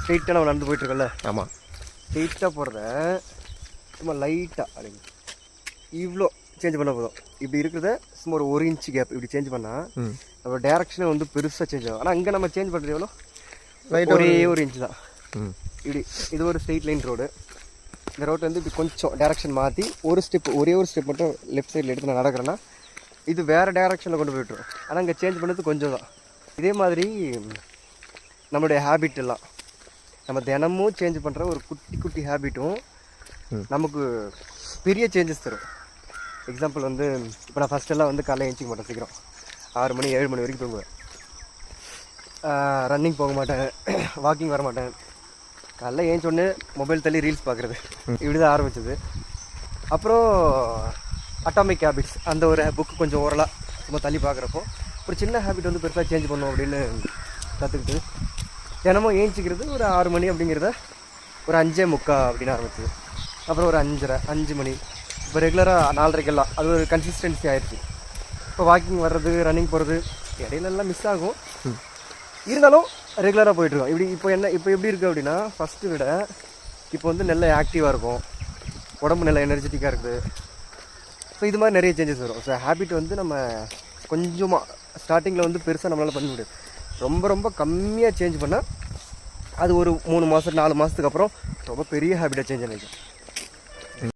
ஸ்ட்ரெயிட்டாக நம்ம நடந்து போயிட்டுருக்கோம்ல. ஆமாம். ஸ்ட்ரெயிட்டாக போகிறத சும்மா லைட்டாக அப்படிங்க இவ்வளோ சேஞ்ச் பண்ண போதும். இப்படி இருக்கிறத சும்மா ஒரு இன்ச்சு கேப் இப்படி சேஞ்ச் பண்ணால் நம்ம டேரக்ஷனே வந்து பெருசாக சேஞ்ச் ஆகும். ஆனால் அங்கே நம்ம சேஞ்ச் பண்ணுறது எவ்வளோ, ஒரே ஒரு இன்ச்சு தான். இப்படி இது ஒரு ஸ்ட்ரெயிட் லைன் ரோடு. இந்த ரோட்டை வந்து இப்படி கொஞ்சம் டேரக்ஷன் மாற்றி ஒரே ஒரு ஸ்டெப் மட்டும் லெஃப்ட் சைடில் எடுத்து நான் நடக்கிறேன்னா இது வேறு டேரக்ஷனில் கொண்டு போய்ட்டுரும். ஆனால் அங்கே சேஞ்ச் பண்ணது கொஞ்சம் தான். இதே மாதிரி நம்மளுடைய ஹேபிட் எல்லாம் நம்ம தினமும் சேஞ்ச் பண்ணுற ஒரு குட்டி குட்டி ஹேபிட்டும் நமக்கு பெரிய சேஞ்சஸ் தரும். எக்ஸாம்பிள் வந்து இப்போ நான் ஃபஸ்ட்டெல்லாம் வந்து காலையில் ஏஞ்சிக்க மாட்டேன், சீக்கிரம் 6 மணி 7 மணி வரைக்கும் தூங்குவேன். ரன்னிங் போக மாட்டேன், வாக்கிங் வர மாட்டேன். காலைல ஏஞ்சோடனே மொபைல் தள்ளி ரீல்ஸ் பார்க்குறது, இப்படி தான் ஆரம்பிச்சது. அப்புறம் அட்டாமிக் ஹேபிட்ஸ் அந்த ஒரு புக்கு கொஞ்சம் ஓரலாக சும்மா தள்ளி பார்க்குறப்போ ஒரு சின்ன ஹேபிட் வந்து பெருசாக சேஞ்ச் பண்ணும் அப்படின்னு கற்றுக்கிட்டு தினமும் ஏஞ்சிக்கிறது ஒரு 6 மணி அப்படிங்கிறத ஒரு 5:45 அப்படின்னு ஆரம்பிச்சது. அப்புறம் ஒரு 5:30 5 மணி, இப்போ ரெகுலராக 4:30 அது ஒரு கன்சிஸ்டன்சி ஆயிடுச்சு. இப்போ வாக்கிங் வர்றது, ரன்னிங் போகிறது இடையிலெல்லாம் மிஸ் ஆகும், இருந்தாலும் ரெகுலராக போயிட்டுருக்கோம். இப்போ எப்படி இருக்குது அப்படின்னா ஃபஸ்ட்டு விட இப்போ வந்து நல்ல ஆக்டிவாக இருக்கும், உடம்பு நல்ல எனர்ஜெட்டிக்காக இருக்குது. ஸோ இது மாதிரி நிறைய சேஞ்சஸ் வரும். ஸோ ஹேபிட் வந்து நம்ம கொஞ்சமாக ஸ்டார்டிங்கில் வந்து பெருசாக நம்மளால் பண்ண முடியாது. ரொம்ப ரொம்ப கம்மியாக சேஞ்ச் பண்ணால் அது ஒரு 3 மாதம் 4 மாதத்துக்கு அப்புறம் ரொம்ப பெரிய ஹேபிட்டாக சேஞ்ச் ஆகிடும்.